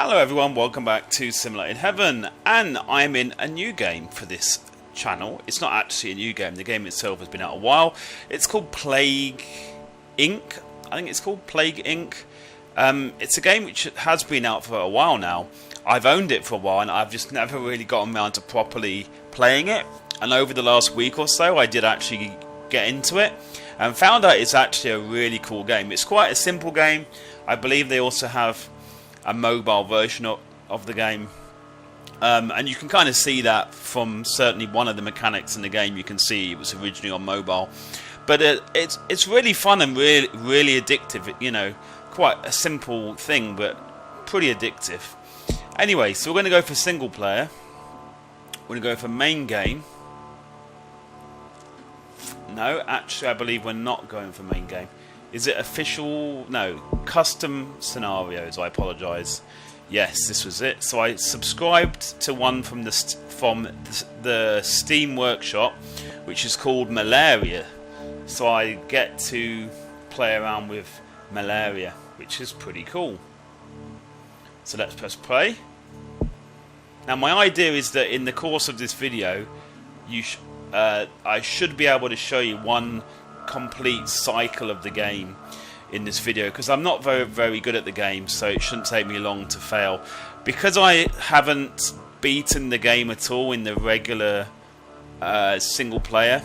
Hello everyone, welcome back to Simulated Heaven, and I'm in a new game for this channel. It's not actually a new game, the game itself has been out a while. It's called Plague Inc. I think it's called Plague Inc. It's a game which has been out for a while now. I've owned it for a while and I've just never really gotten around to properly playing it. And over the last week or so I did actually get into it and found out it's actually a really cool game. It's quite a simple game. I believe they also have a mobile version of the game, and you can kind of see that from certainly one of the mechanics in the game. You can see it was originally on mobile, but it's really fun and really addictive. You know, quite a simple thing, but pretty addictive. Anyway, so we're going to go for single player. We're going to go for main game. No, actually, I believe we're not going for main game. Is it official? No, custom scenarios. I apologise. Yes, this was it. So I subscribed to one from the Steam Workshop, which is called Malaria. So I get to play around with Malaria, which is pretty cool. So let's press play. Now my idea is that in the course of this video, I should be able to show you one complete cycle of the game in this video, because I'm not very good at the game, so it shouldn't take me long to fail. Because I haven't beaten the game at all in the regular single player,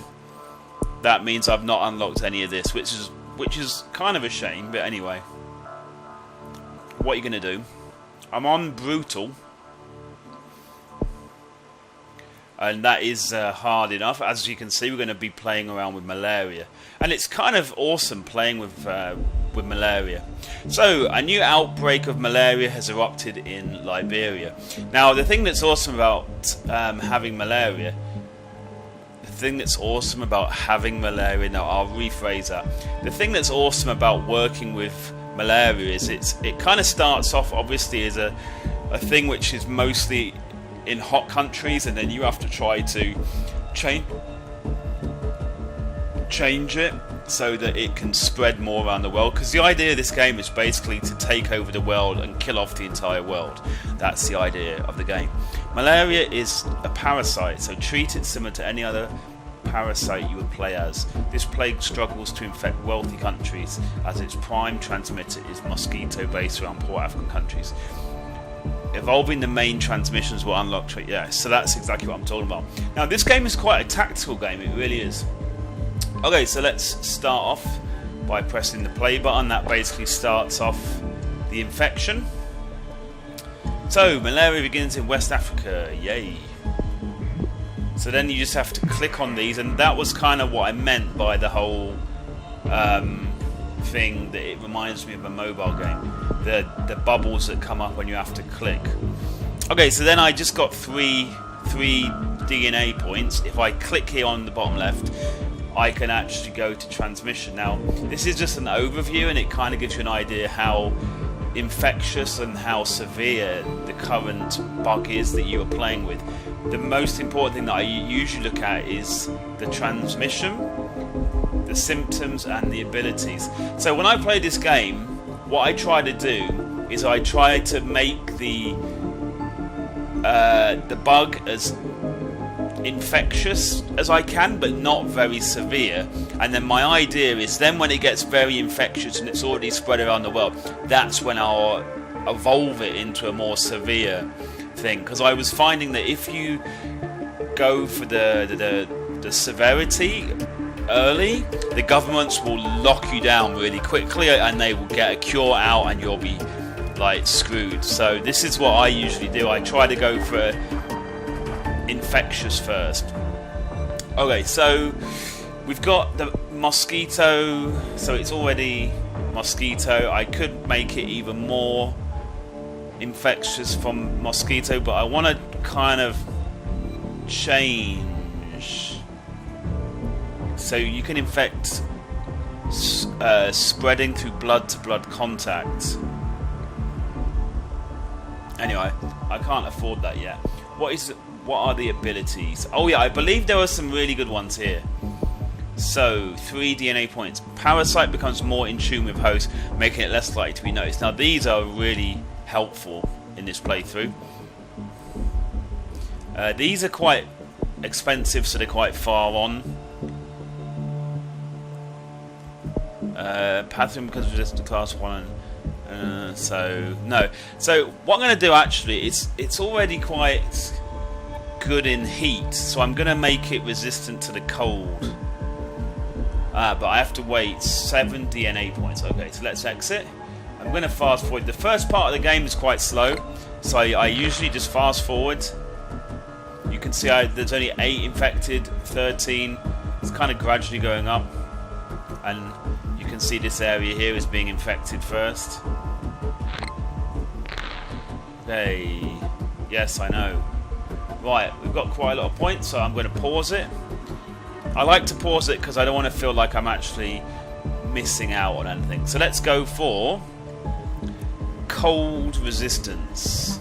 that means I've not unlocked any of this, which is kind of a shame. But anyway, what are you going to do? I'm on brutal, and that is hard enough. As you can see, we're going to be playing around with Malaria, and it's kind of awesome playing with Malaria. So a new outbreak of malaria has erupted in Liberia. Now the thing that's awesome about having malaria, now I'll rephrase that. The thing that's awesome about working with malaria is it kind of starts off obviously as a thing which is mostly in hot countries, and then you have to try to change it so that it can spread more around the world, because the idea of this game is basically to take over the world and kill off the entire world. That's the idea of the game. Malaria is a parasite, so treat it similar to any other parasite you would play as. This plague struggles to infect wealthy countries, as its prime transmitter is mosquito based around poor African countries. Evolving the main transmissions will unlock trait. Yeah, so that's exactly what I'm talking about. Now this game is quite a tactical game, it really is. Okay, so let's start off by pressing the play button. That basically starts off the infection. So malaria begins in West Africa, yay. So then you just have to click on these, and that was kind of what I meant by the whole thing, that it reminds me of a mobile game. The bubbles that come up when you have to click. Okay, so then I just got three DNA points. If I click here on the bottom left, I can actually go to transmission. Now this is just an overview, and it kind of gives you an idea how infectious and how severe the current bug is that you are playing with. The most important thing that I usually look at is the transmission, the symptoms, and the abilities. So when I play this game, what I try to do is I try to make the bug as infectious as I can, but not very severe. And then my idea is then when it gets very infectious and it's already spread around the world, that's when I'll evolve it into a more severe thing. Because I was finding that if you go for the severity early, the governments will lock you down really quickly and they will get a cure out and you'll be like screwed. So this is what I usually do. I try to go for infectious first. Okay, so we've got the mosquito, so it's already mosquito. I could make it even more infectious from mosquito, but I want to kind of change. So you can infect spreading through blood-to-blood contact. Anyway, I can't afford that yet. What are the abilities? Oh yeah, I believe there are some really good ones here. So, 3 DNA points. Parasite becomes more in tune with host, making it less likely to be noticed. Now these are really helpful. in this playthrough. These are quite expensive, so they're quite far on. Pathogen because resistant class 1. So no. So what I'm going to do actually, it's already quite good in heat, so I'm going to make it resistant to the cold. But I have to wait 7 DNA points. Okay, so let's exit. I'm going to fast forward. The first part of the game is quite slow, so I usually just fast forward. You can see there's only 8 infected, 13. It's kind of gradually going up, and you can see this area here is being infected first. Okay, yes, I know. Right, we've got quite a lot of points, so I'm going to pause it. I like to pause it because I don't want to feel like I'm actually missing out on anything. So let's go for cold resistance.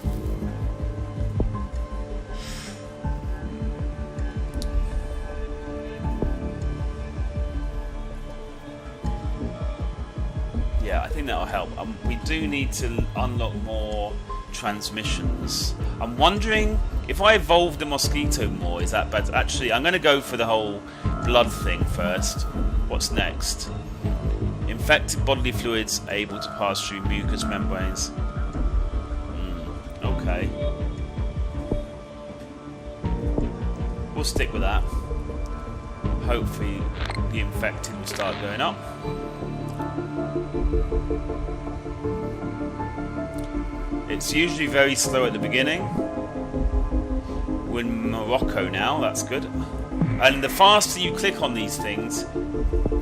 Yeah, I think that'll help. We do need to unlock more transmissions. I'm wondering if I evolve the mosquito more, is that bad? Actually, I'm going to go for the whole blood thing first. What's next? Infected bodily fluids able to pass through mucous membranes. Okay. We'll stick with that. Hopefully the infected will start going up. It's usually very slow at the beginning. We're in Morocco now, that's good. And the faster you click on these things,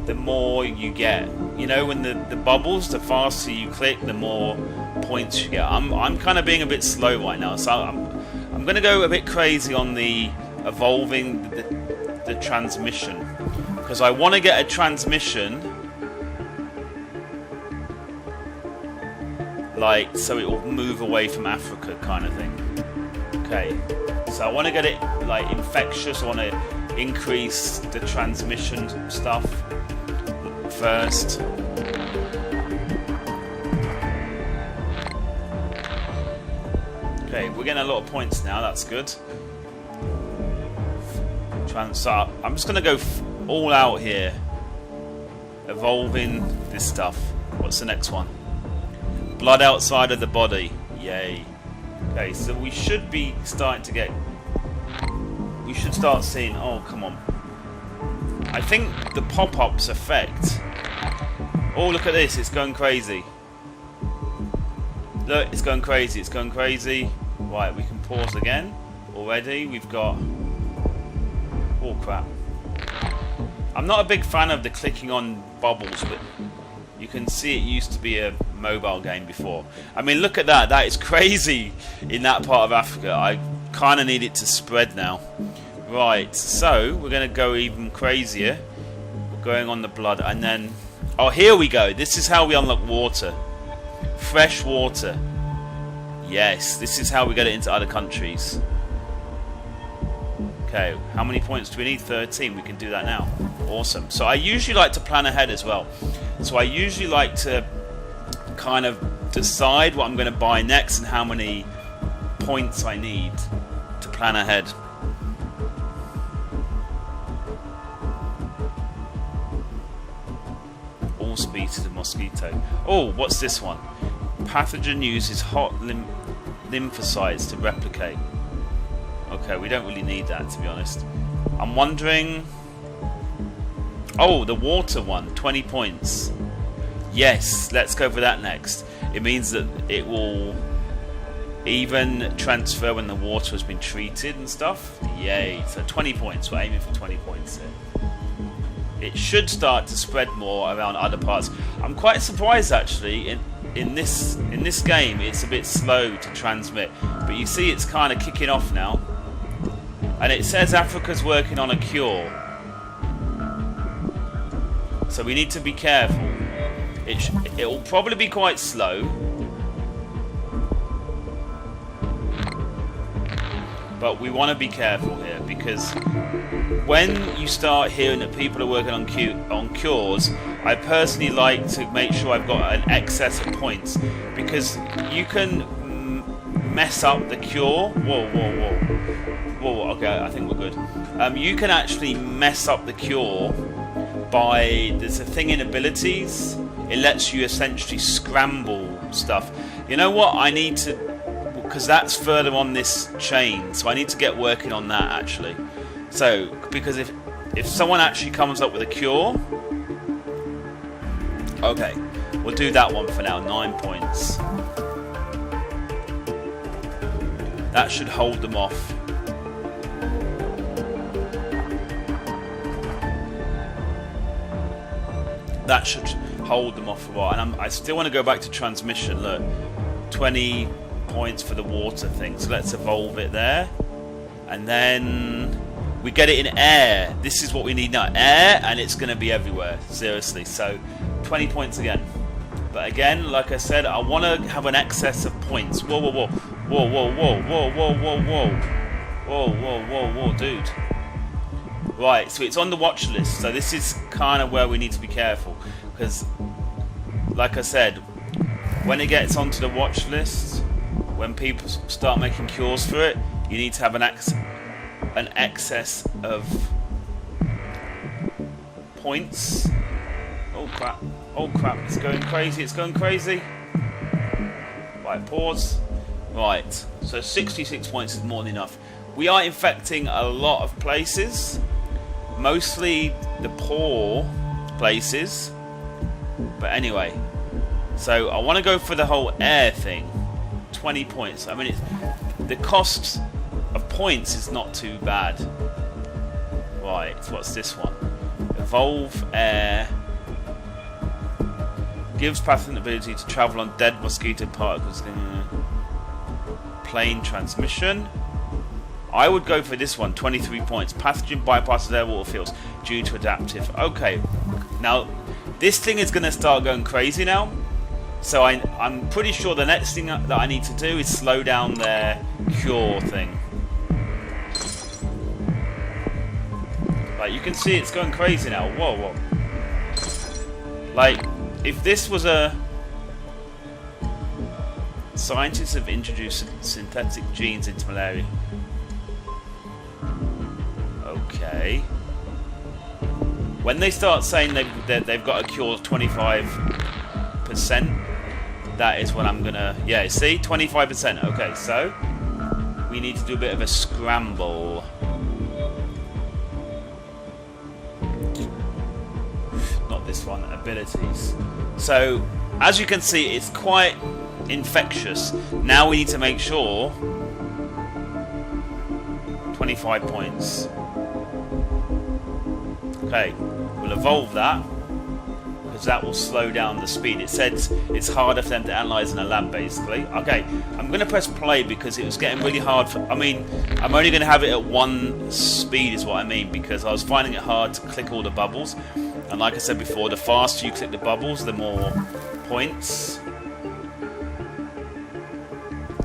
the more you get. You know, when the bubbles, the faster you click, the more points you get. I'm kind of being a bit slow right now, so I'm going to go a bit crazy on the evolving the transmission, because I want to get a transmission like so it will move away from Africa, kind of thing. Okay, so I want to get it like infectious. I want to increase the transmission stuff first. Okay, we're getting a lot of points now. That's good. So I'm just going to go all out here, evolving this stuff. What's the next one? Blood outside of the body. Yay. Okay, so we should be starting to get... We should start seeing... Oh, come on. I think the pop-ups affect... Oh, look at this. It's going crazy. Look, it's going crazy. It's going crazy. Right, we can pause again. Already, we've got... Oh, crap. I'm not a big fan of the clicking on bubbles, but you can see it used to be a mobile game before. I mean, look at that. That is crazy in that part of Africa. I kind of need it to spread now. Right, so we're going to go even crazier. We're going on the blood, and then... Oh, here we go. This is how we unlock water. Fresh water. Yes, this is how we get it into other countries. Okay, how many points do we need? 13. We can do that now. Awesome. So I usually like to plan ahead as well. So I usually like to kind of decide what I'm going to buy next and how many points I need to plan ahead. All speed to the mosquito. Oh, what's this one? Pathogen uses hot lymphocytes to replicate. Okay, we don't really need that, to be honest. I'm wondering... Oh, the water one, 20 points. Yes, let's go for that next. It means that it will even transfer when the water has been treated and stuff. Yay, so 20 points. We're aiming for 20 points here. It should start to spread more around other parts. I'm quite surprised, actually, in this game it's a bit slow to transmit. But you see it's kind of kicking off now. And it says Africa's working on a cure. So we need to be careful. It will probably be quite slow. But we want to be careful here, because when you start hearing that people are working on cures, I personally like to make sure I've got an excess of points, because you can mess up the cure. Whoa, okay, I think we're good. You can actually mess up the cure by, there's a thing in abilities, it lets you essentially scramble stuff. You know what, I need to, because that's further on this chain, so I need to get working on that actually. So, because if someone actually comes up with a cure, okay, we'll do that one for now, 9 points. That should hold them off. That should hold them off for a while. And I still want to go back to transmission. Look, 20 points for the water thing. So let's evolve it there. And then we get it in air. This is what we need now. Air, and it's going to be everywhere. Seriously. So 20 points again. But again, like I said, I want to have an excess of points. Whoa, whoa, whoa. Whoa, whoa, whoa, whoa, whoa, whoa, whoa. Whoa, whoa, whoa, whoa, dude. Right, so it's on the watch list. So this is kind of where we need to be careful. Because, like I said, when it gets onto the watch list, when people start making cures for it, you need to have an excess of points. Oh crap, oh crap, it's going crazy, it's going crazy. Right, pause. Right, so 66 points is more than enough. We are infecting a lot of places, mostly the poor places. But anyway, so I want to go for the whole air thing. 20 points. I mean, the cost of points is not too bad. Right, so what's this one? Evolve air. Gives pathogen ability to travel on dead mosquito particles. Plane transmission. I would go for this one, 23 points. Pathogen bypasses air water fields due to adaptive. Okay, now this thing is going to start going crazy now. So I'm pretty sure the next thing that I need to do is slow down their cure thing. Like, you can see it's going crazy now. Whoa, whoa. Like, if this was a... Scientists have introduced synthetic genes into malaria. Okay. When they start saying they've got a cure 25%, that is when I'm gonna... Yeah, see? 25%. Okay, so we need to do a bit of a scramble. Not this one, abilities. So, as you can see, it's quite infectious. Now we need to make sure 25 points. Okay, we'll evolve that because that will slow down the speed. It says it's harder for them to analyze in a lab, basically. Okay, I'm going to press play because it was getting really hard for... I mean, I'm only going to have it at one speed is what I mean, because I was finding it hard to click all the bubbles. And like I said before, the faster you click the bubbles, the more points.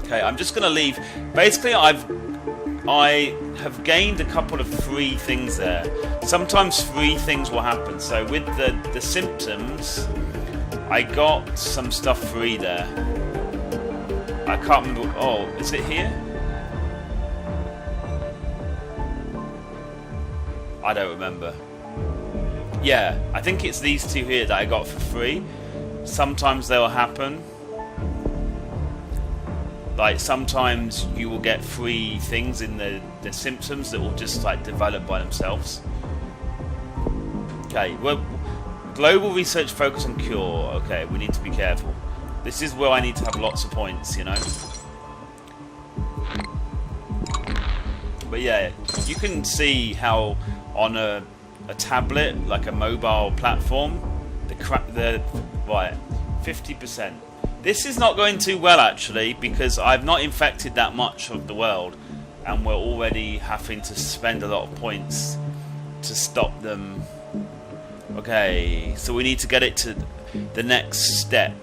Okay, I'm just going to leave. Basically, I have gained a couple of free things there. Sometimes free things will happen. So with the symptoms, I got some stuff free there. I can't remember. Oh, is it here? I don't remember. Yeah, I think it's these two here that I got for free. Sometimes they'll happen. Like, sometimes you will get free things in the symptoms that will just, like, develop by themselves. Okay, well, global research focus on cure. Okay, we need to be careful. This is where I need to have lots of points, you know? But yeah, you can see how on a tablet, like a mobile platform, right, 50%. This is not going too well, actually, because I've not infected that much of the world, and we're already having to spend a lot of points to stop them. Okay, so we need to get it to the next step.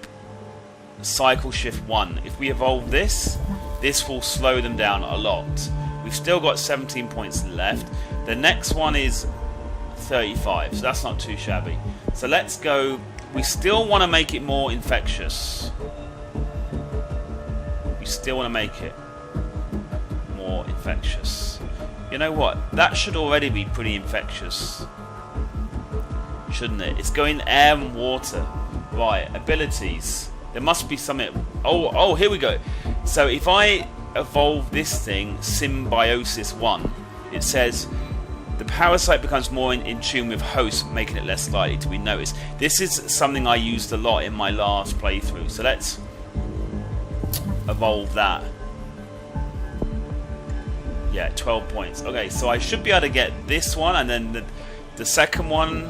Cycle shift 1. If we evolve this, this will slow them down a lot. We've still got 17 points left. The next one is 35, so that's not too shabby. So let's go. We still want to make it more infectious. We still want to make it. more infectious. You know what? That should already be pretty infectious, shouldn't it? It's going air and water. Right, abilities. There must be something. Oh, here we go. So if I evolve this thing, Symbiosis 1, it says the parasite becomes more in tune with host, making it less likely to be noticed. This is something I used a lot in my last playthrough. So let's evolve that. Yeah, 12 points. Okay, so I should be able to get this one, and then the second one,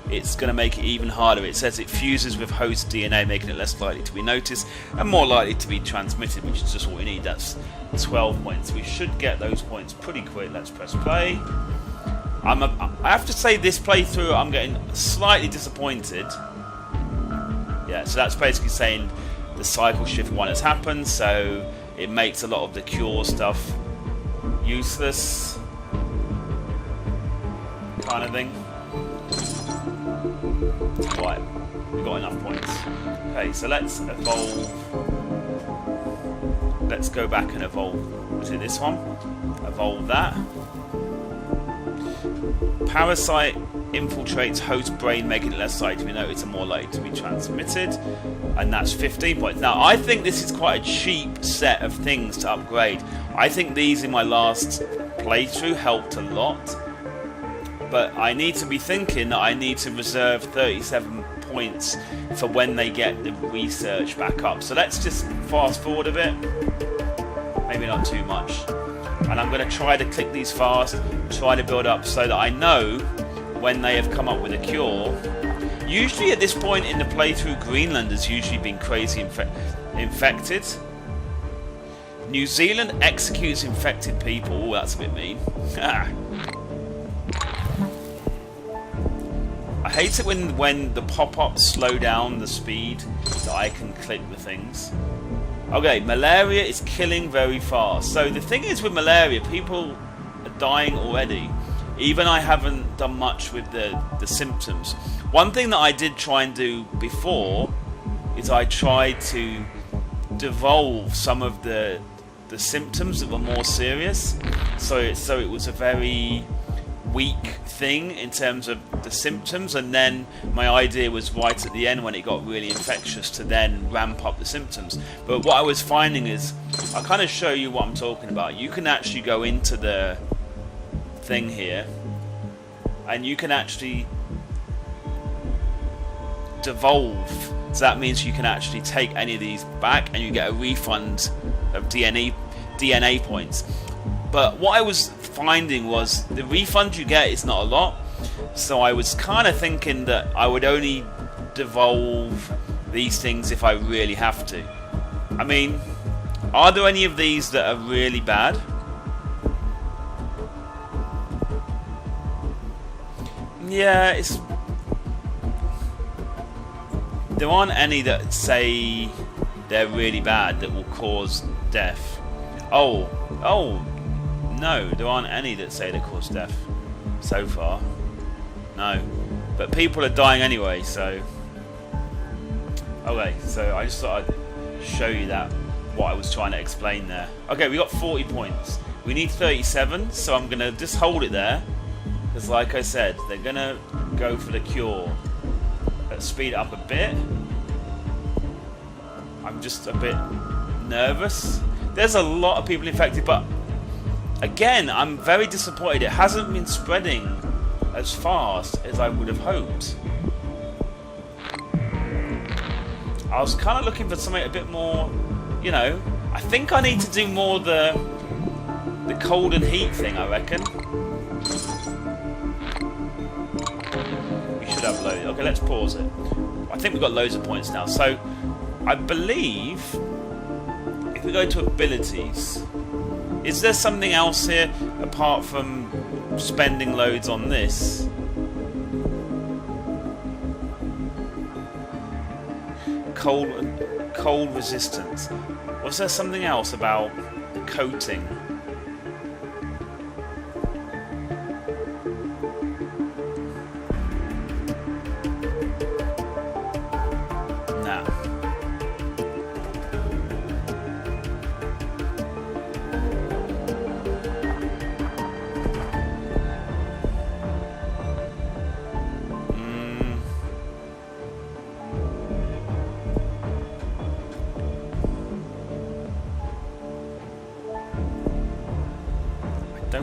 it's going to make it even harder. It says it fuses with host DNA, making it less likely to be noticed and more likely to be transmitted, which is just what we need. That's 12 points. We should get those points pretty quick. Let's press play. I have to say, this playthrough, I'm getting slightly disappointed. Yeah, so that's basically saying the cycle shift 1 has happened, so it makes a lot of the cure stuff useless, kind of thing. Right, we've got enough points. Okay, so let's evolve. Let's go back and evolve. Was it this one? Evolve that. Parasite infiltrates host brain, making it less likely to be noticed and more likely to be transmitted. And that's 15 points. Now, I think this is quite a cheap set of things to upgrade. I think these in my last playthrough helped a lot. But I need to be thinking that I need to reserve 37 points for when they get the research back up. So let's just fast forward a bit. Maybe not too much. And I'm going to try to click these fast, try to build up so that I know when they have come up with a cure. Usually at this point in the playthrough, Greenland has usually been crazy infected. New Zealand executes infected people. Oh, that's a bit mean. I hate it when the pop-ups slow down the speed so I can click the things. Okay, malaria is killing very fast. So the thing is with malaria, people are dying already. Even I haven't done much with the symptoms. One thing that I did try and do before is I tried to devolve some of the symptoms that were more serious. So it was a very weak thing in terms of the symptoms, and then my idea was right at the end when it got really infectious to then ramp up the symptoms. But what I was finding is, I'll kind of show you what I'm talking about. You can actually go into the thing here and you can actually devolve. So that means you can actually take any of these back and you get a refund of DNA points. But what I was finding was the refund you get is not a lot. So I was kind of thinking that I would only devolve these things if I really have to. I mean, are there any of these that are really bad? Yeah, there aren't any that say they're really bad that will cause death. Oh, no, there aren't any that say they cause death so far. No, but people are dying anyway, so okay, so I just thought I'd show you that, what I was trying to explain there. Okay, we got 40 points. We need 37, so I'm gonna just hold it there, because like I said, they're gonna go for the cure. Let's speed it up a bit. I'm just a bit nervous. There's a lot of people infected, but again, I'm very disappointed. It hasn't been spreading as fast as I would have hoped. I was kind of looking for something a bit more, you know. I think I need to do more the cold and heat thing, I reckon. We should have loads. Okay, let's pause it. I think we've got loads of points now. So, I believe if we go to abilities, is there something else here apart from spending loads on this? Cold resistance. Was there something else about coating? Nah.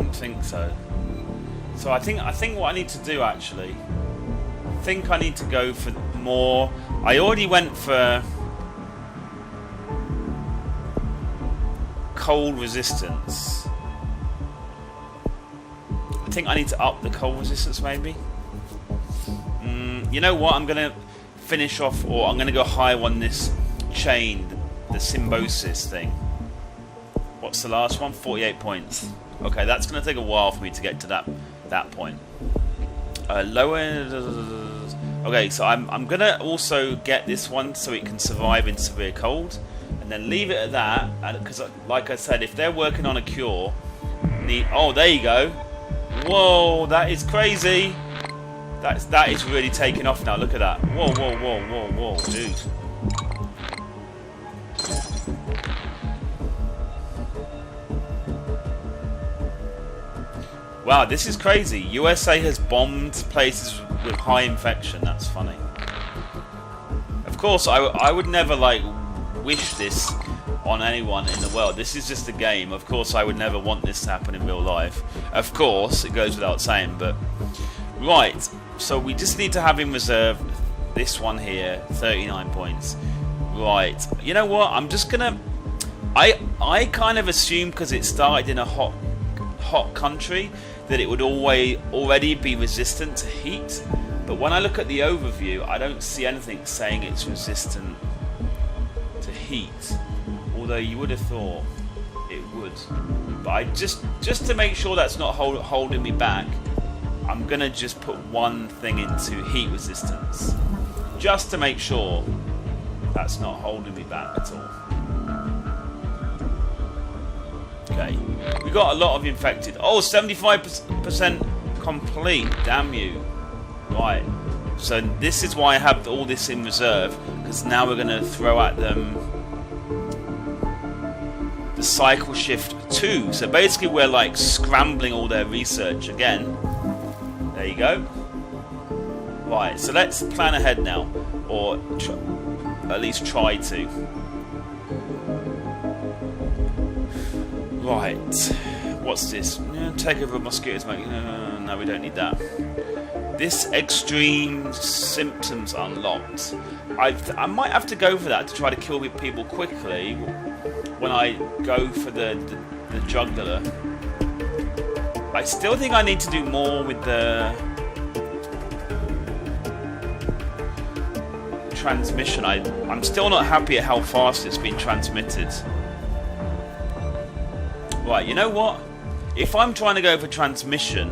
don't think so. So I think what I need to do actually, I think I need to go for more. I already went for cold resistance. I think I need to up the cold resistance maybe. You know what? I'm gonna finish off, or I'm gonna go higher on this chain, the symbiosis thing. What's the last one? 48 points. Okay, that's gonna take a while for me to get to that point. Lower. Okay, so I'm gonna also get this one so it can survive in severe cold, and then leave it at that. Because, like I said, if they're working on a cure, oh, there you go. Whoa, that is crazy. That is really taking off now. Look at that. Whoa, whoa, whoa, whoa, whoa, dude. Wow, this is crazy. USA has bombed places with high infection. That's funny. Of course, I would never like wish this on anyone in the world. This is just a game. Of course, I would never want this to happen in real life. Of course, it goes without saying. But right, so we just need to have him reserve this one here, 39 points. Right. You know what? I'm just gonna. I kind of assumed because it started in a hot country that it would already be resistant to heat, but when I look at the overview, I don't see anything saying it's resistant to heat, although you would have thought it would. But I just to make sure that's not holding me back, I'm gonna just put one thing into heat resistance, just to make sure that's not holding me back at all. Okay, we got a lot of infected. Oh, 75% complete. Damn you. Right. So this is why I have all this in reserve, because now we're going to throw at them the cycle shift 2. So basically we're like scrambling all their research again. There you go. Right, so let's plan ahead now, or at least try to. Right, what's this? Take over mosquitoes, mate. No, we don't need that. This extreme symptoms unlocked. I might have to go for that to try to kill people quickly when I go for the jugular. I still think I need to do more with the transmission. I'm still not happy at how fast it's been transmitted. Right, you know what? If I'm trying to go for transmission,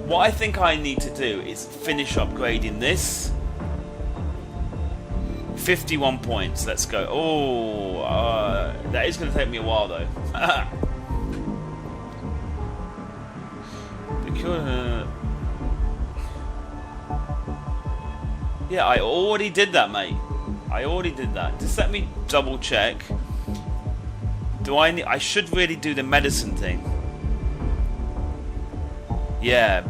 what I think I need to do is finish upgrading this. 51 points, let's go. Oh, that is going to take me a while though. Yeah, I already did that, mate. I already did that. Just let me double check. I should really do the medicine thing. Yeah.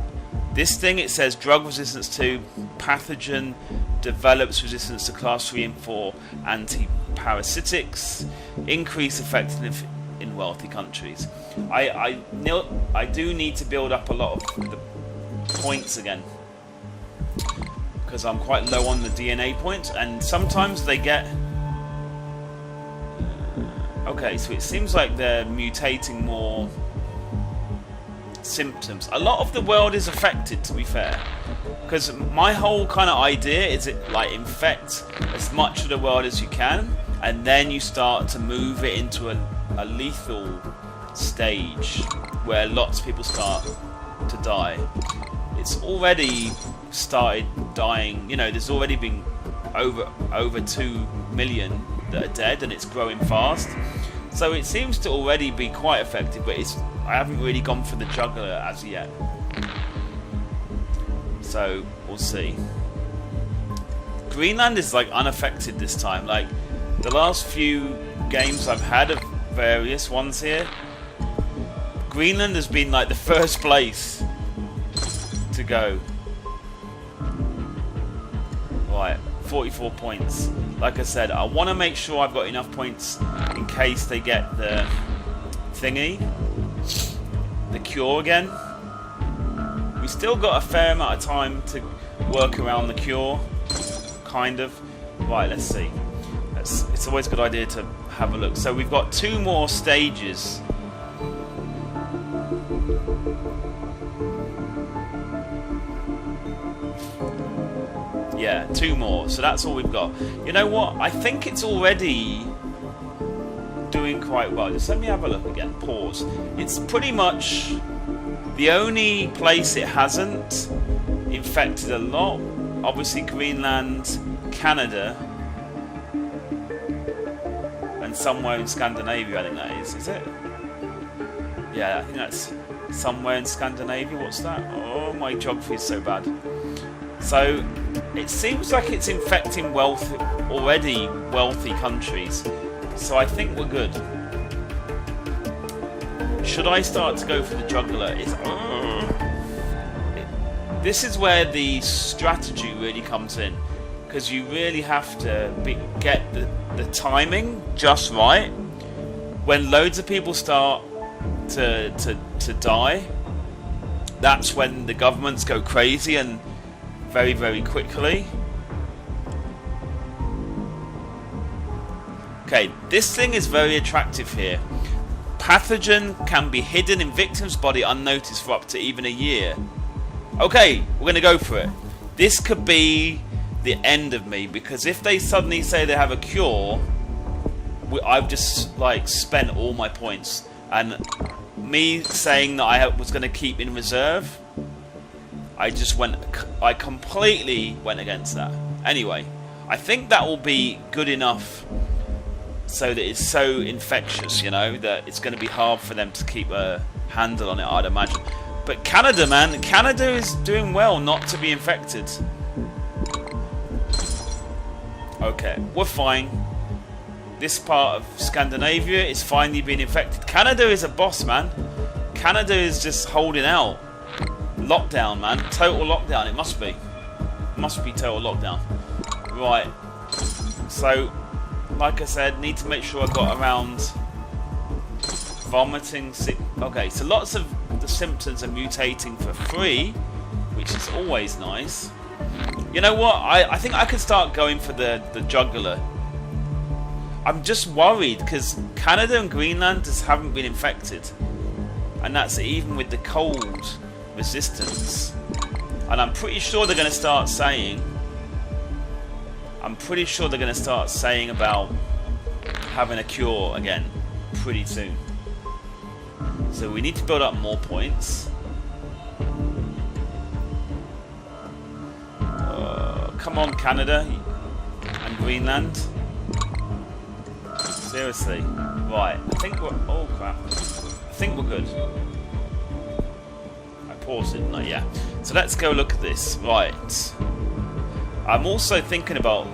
This thing, it says drug resistance to pathogen develops resistance to class 3 and 4 antiparasitics, increase effectiveness in wealthy countries. I do need to build up a lot of the points again, because I'm quite low on the DNA points, and sometimes they get... Okay, so it seems like they're mutating more symptoms. A lot of the world is affected, to be fair, because my whole kind of idea is it like infect as much of the world as you can, and then you start to move it into a lethal stage where lots of people start to die. It's already started dying. You know, there's already been over 2 million that are dead, and it's growing fast. So it seems to already be quite effective, but I haven't really gone for the jugular as yet. So we'll see. Greenland is like unaffected this time. Like the last few games I've had of various ones here, Greenland has been like the first place to go. Right, 44 points. Like I said, I want to make sure I've got enough points in case they get the thingy. The cure again. We still got a fair amount of time to work around the cure. Kind of. Right, let's see. It's always a good idea to have a look. So we've got 2 more stages. Yeah, 2 more. So that's all we've got. You know what? I think it's already doing quite well. Just let me have a look again. Pause. It's pretty much the only place it hasn't infected a lot. Obviously Greenland, Canada, and somewhere in Scandinavia, I think that is. Is it? Yeah, I think that's somewhere in Scandinavia. What's that? Oh, my geography is so bad. So it seems like it's infecting already wealthy countries. So I think we're good. Should I start to go for the jugular? This is where the strategy really comes in, because you really have to get the timing just right. When loads of people start to die, that's when the governments go crazy, and very, very quickly. Okay, this thing is very attractive here. Pathogen can be hidden in victim's body unnoticed for up to even a year. Okay, we're going to go for it. This could be the end of me, because if they suddenly say they have a cure, I've just like spent all my points, and me saying that I was going to keep in reserve, I completely went against that. Anyway, I think that will be good enough so that it's so infectious, you know, that it's going to be hard for them to keep a handle on it, I'd imagine. But Canada, man, Canada is doing well not to be infected. Okay, we're fine. This part of Scandinavia is finally being infected. Canada is a boss, man. Canada is just holding out. Lockdown, man. Total lockdown. It must be. Must be total lockdown. Right. So, like I said, need to make sure I got around vomiting. Okay, so lots of the symptoms are mutating for free, which is always nice. You know what? I think I could start going for the jugular. I'm just worried because Canada and Greenland just haven't been infected, and that's even with the cold resistance. And I'm pretty sure they're going to start saying. I'm pretty sure they're going to start saying about having a cure again pretty soon. So we need to build up more points. Come on, Canada and Greenland. Seriously. Right. I think we're... Oh, crap. I think we're good. I paused it, didn't I? Yeah. So let's go look at this. Right. I'm also thinking about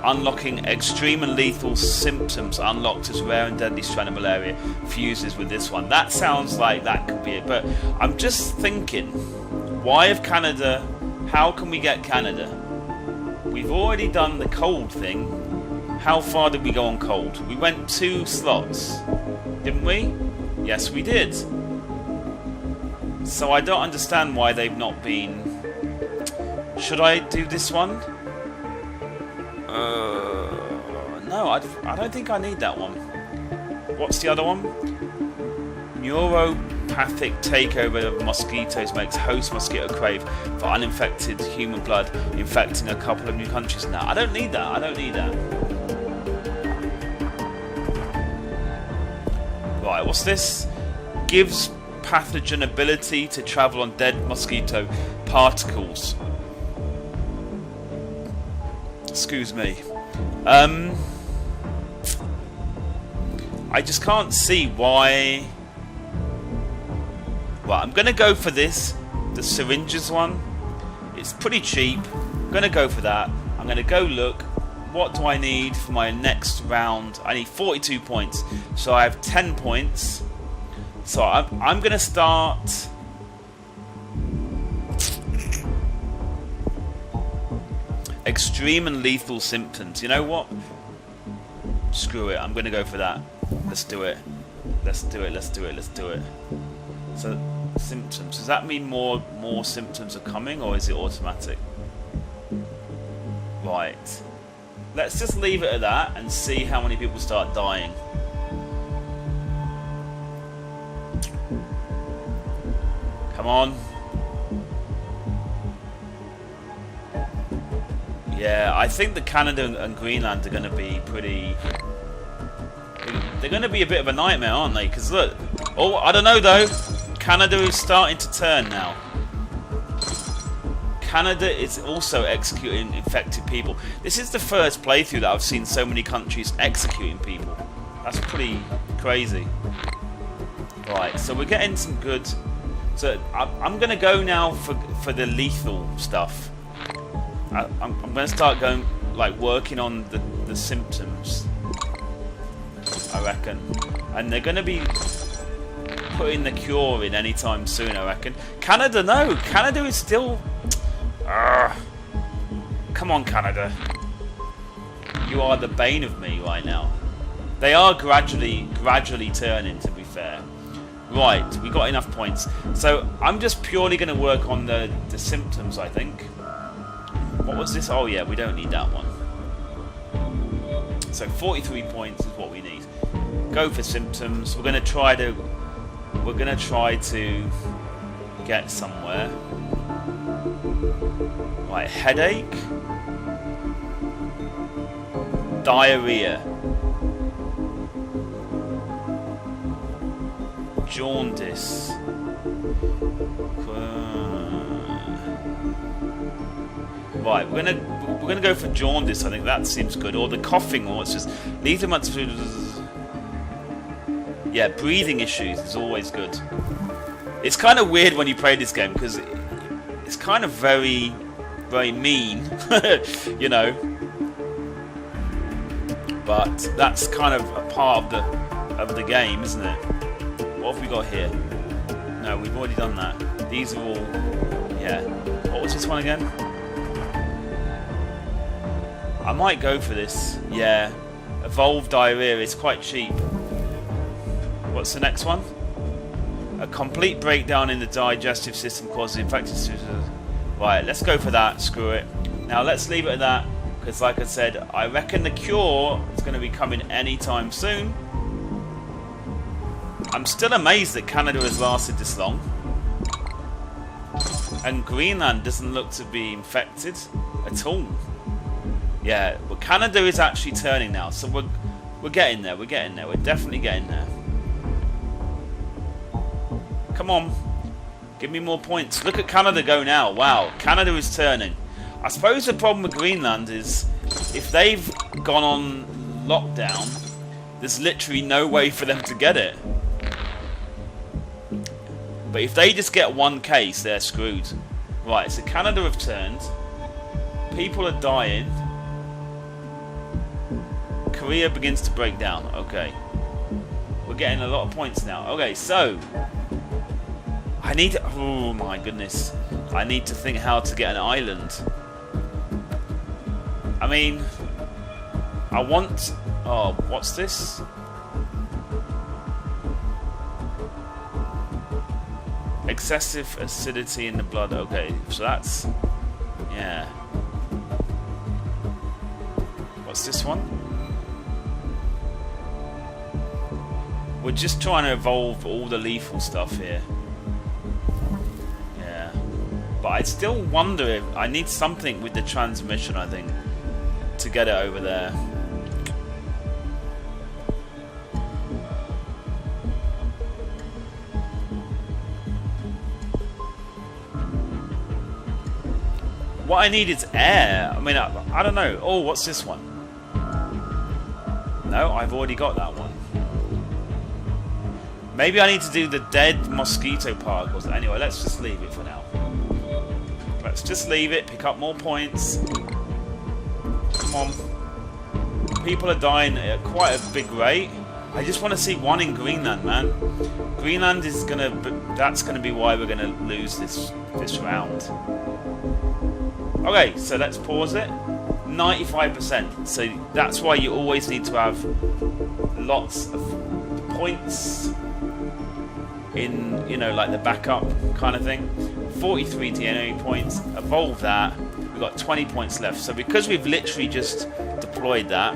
unlocking extreme and lethal symptoms unlocked as rare and deadly strand of malaria fuses with this one. That sounds like that could be it. But I'm just thinking, why have Canada... How can we get Canada? We've already done the cold thing. How far did we go on cold? We went 2 slots, didn't we? Yes, we did. So I don't understand why they've not been... Should I do this one? No, I don't think I need that one. What's the other one? Neuropathic takeover of mosquitoes makes host mosquito crave for uninfected human blood, infecting a couple of new countries now. I don't need that. I don't need that. Right, what's this? Gives pathogen ability to travel on dead mosquito particles. Excuse me. I just can't see why... Well, I'm going to go for this, the syringes one. It's pretty cheap. I'm going to go for that. I'm going to go look. What do I need for my next round? I need 42 points. So I have 10 points. So I'm going to start... Extreme and lethal symptoms. You know what? Screw it. I'm going to go for that. Let's do it. Let's do it. Let's do it. Let's do it. So symptoms. Does that mean more symptoms are coming, or is it automatic? Right. Let's just leave it at that and see how many people start dying. Come on. Yeah, I think that Canada and Greenland are going to be pretty... They're going to be a bit of a nightmare, aren't they? Because look... Oh, I don't know though. Canada is starting to turn now. Canada is also executing infected people. This is the first playthrough that I've seen so many countries executing people. That's pretty crazy. Right, so we're getting some good... So I'm going to go now for the lethal stuff. I'm going to start going, like, working on the symptoms, I reckon. And they're going to be putting the cure in anytime soon, I reckon. Canada, no! Canada is still... Come on, Canada. You are the bane of me right now. They are gradually turning, to be fair. Right, we got enough points. So I'm just purely going to work on the symptoms, I think. What was this? Oh yeah, we don't need that one. So 43 points is what we need. Go for symptoms. We're going to try to get somewhere. Right, headache, diarrhea, jaundice. Right, we're gonna go for jaundice. I think that seems good. Or the coughing, or it's just these are much. Yeah, breathing issues is always good. It's kind of weird when you play this game because it's kind of very mean, you know. But that's kind of a part of the game, isn't it? What have we got here? No, we've already done that. These are all, yeah. What was this one again? I might go for this. Yeah, evolved diarrhea is quite cheap. What's the next one? A complete breakdown in the digestive system causes infected systems. Right, let's go for that. Screw it. Now let's leave it at that because, like I said, I reckon the cure is going to be coming anytime soon. I'm still amazed that Canada has lasted this long, and Greenland doesn't look to be infected at all. Yeah, but Canada is actually turning now, so we're getting there. We're getting there. We're definitely getting there. Come on, give me more points. Look at Canada go now. Wow, Canada is turning. I suppose the problem with Greenland is if they've gone on lockdown, there's literally no way for them to get it. But if they just get one case, they're screwed. Right, so Canada have turned. People are dying. Korea begins to break down. Okay. We're getting a lot of points now. Okay, so I need to... Oh my goodness. I need to think how to get an island. I mean, I want... Oh, what's this? Excessive acidity in the blood. Okay, so that's... Yeah. What's this one? We're just trying to evolve all the lethal stuff here. Yeah. But I still wonder if... I need something with the transmission, I think, to get it over there. What I need is air. I mean, I don't know. Oh, what's this one? No, I've already got that one. Maybe I need to do the dead mosquito particles. Anyway, let's just leave it for now. Let's just leave it, pick up more points. Come on. People are dying at quite a big rate. I just want to see one in Greenland, man. Greenland is gonna... That's gonna be why we're gonna lose this round. Okay, so let's pause it. 95%. So that's why you always need to have lots of points in, you know, like the backup kind of thing. 43 DNA points. Evolve that. We've got 20 points left. So because we've literally just deployed that,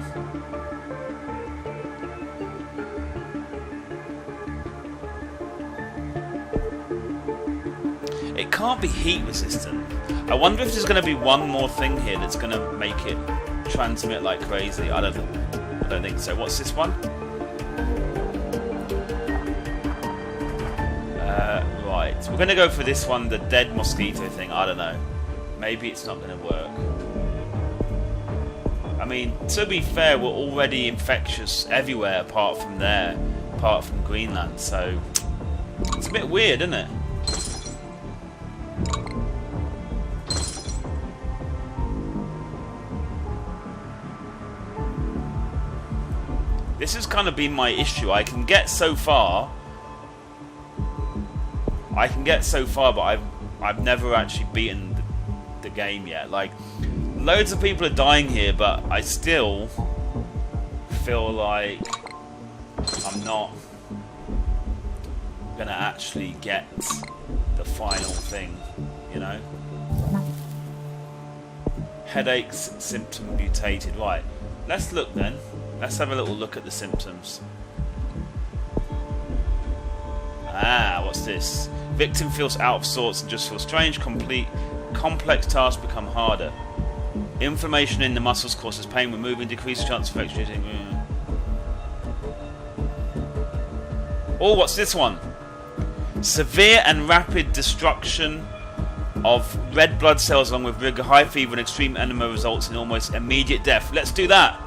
it can't be heat resistant. I wonder if there's going to be one more thing here that's going to make it transmit like crazy. I don't think so. What's this one? Right, we're going to go for this one, the dead mosquito thing. I don't know. Maybe it's not going to work. I mean, to be fair, we're already infectious everywhere apart from there, apart from Greenland. So it's a bit weird, isn't it? This has kind of been my issue. I can get so far, but I've never actually beaten the game yet. Like, loads of people are dying here, but I still feel like I'm not gonna actually get the final thing, you know? Headaches, symptom mutated. Right, let's look then. Let's have a little look at the symptoms. Ah, what's this? Victim feels out of sorts and just feels strange. Complex tasks become harder. Inflammation in the muscles causes pain. Removing decreases chance of infection. Oh, what's this one? Severe and rapid destruction of red blood cells along with rigor, high fever and extreme enema results in almost immediate death. Let's do that.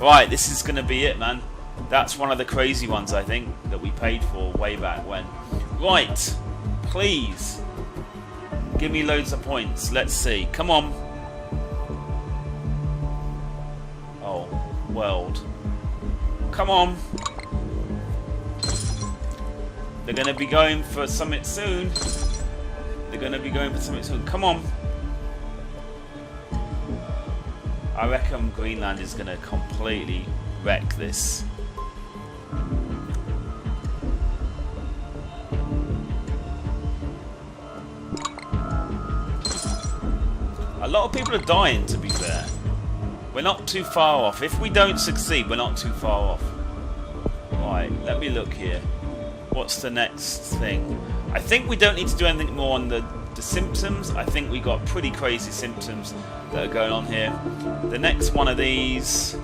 Right, this is going to be it, man. That's one of the crazy ones, I think, that we paid for way back when. Right, please. Give me loads of points. Let's see. Come on. Oh, world. Come on. They're going to be going for something soon. They're going to be going for something soon. Come on. I reckon Greenland is going to completely wreck this. A lot of people are dying, to be fair. We're not too far off. If we don't succeed, we're not too far off. Right, let me look here. What's the next thing? I think we don't need to do anything more on the symptoms. I think we got pretty crazy symptoms that are going on here. The next one of these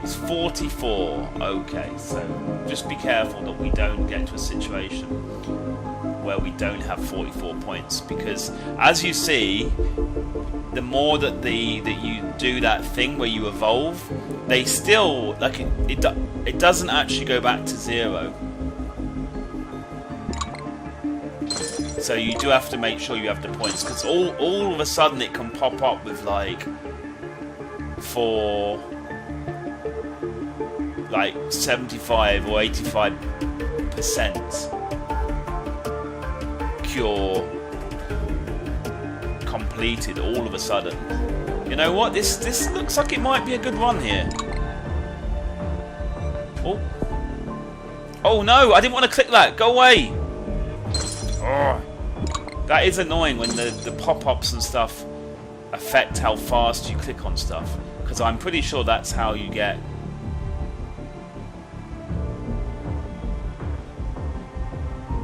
is 44. Okay, so just be careful that we don't get to a situation where we don't have 44 points, because as you see, the more that you do that thing where you evolve, they still, like, it doesn't actually go back to 0. So you do have to make sure you have the points, because all of a sudden it can pop up with like for like 75 or 85% cure completed all of a sudden. You know what? This looks like it might be a good run here. Oh. Oh no, I didn't want to click that. Go away. Oh. That is annoying when the pop-ups and stuff affect how fast you click on stuff, because I'm pretty sure that's how you get.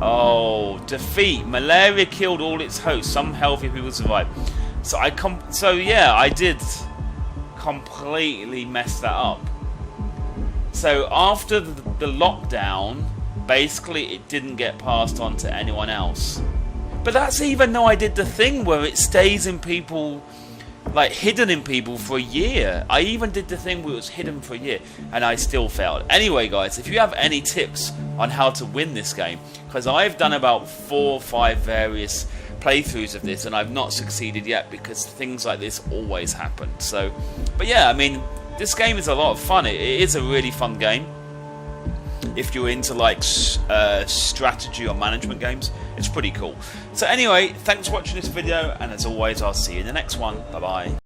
Oh, defeat. Malaria killed all its hosts. Some healthy people survived. So yeah, I did completely mess that up. So after the lockdown, basically it didn't get passed on to anyone else. But that's even though I did the thing where it stays in people, like hidden in people for a year. I even did the thing where it was hidden for a year, and I still failed. Anyway, guys, if you have any tips on how to win this game, because I've done about 4 or 5 various playthroughs of this, and I've not succeeded yet, because things like this always happen. So, but yeah, I mean, this game is a lot of fun. It is a really fun game. If you're into like strategy or management games, it's pretty cool. So anyway, thanks for watching this video, and as always, I'll see you in the next one. Bye bye.